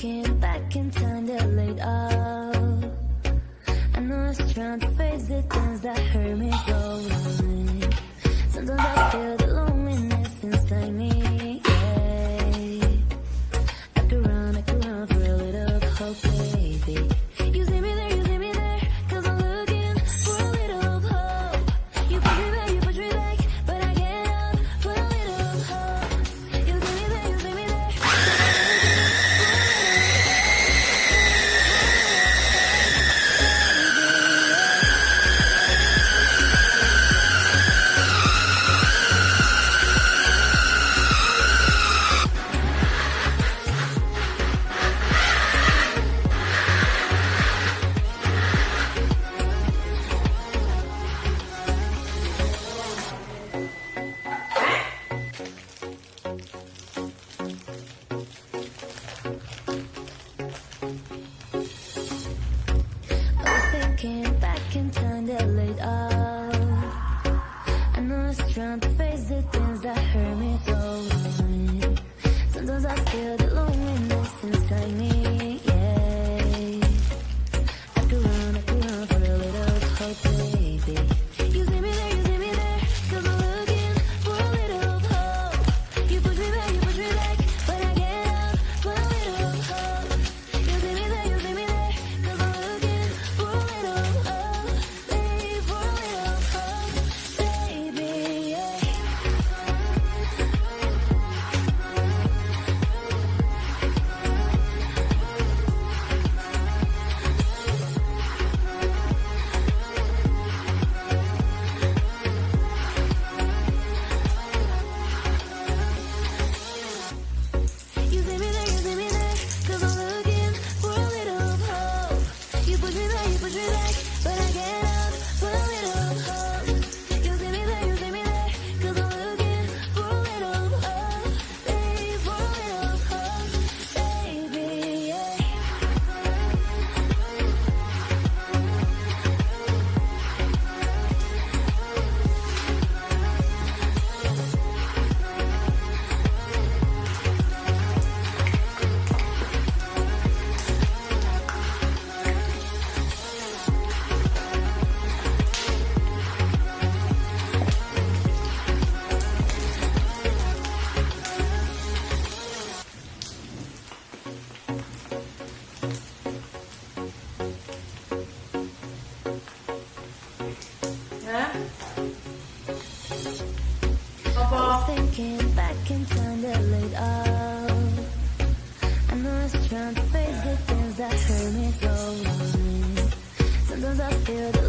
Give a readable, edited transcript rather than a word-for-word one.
thinking back in time that laid up. I know I was trying to face the things that hurt me so long. Sometimes I feel the loneliness inside me, yeah. I could run for a little hope, baby. You see me there, 'cause I'm looking for a little hope. You push me back, but I get up for a little hope. You see me there, 'cause I'm looking for a little Thinking back in time that laid up. I know I was trying to face the things that hurt me so long. Sometimes I feel the loneliness inside me, yeah. I could run for a little hope, baby. You see me there, 'cause I'm looking for a little hope. You push me back, but I get up for a little hope. You see me there, 'cause I'm looking for a little hope, baby, for a little hope, baby, yeah. You see me there, 'cause I'm looking for a little hope. You push me back, but I get up for a little hope. You see me there, 'cause I'm looking for a little hope, baby, for a little hope, baby, yeah. Thinking back in time that laid up. I know I was trying to face the things that hurt me so long. Sometimes I feel the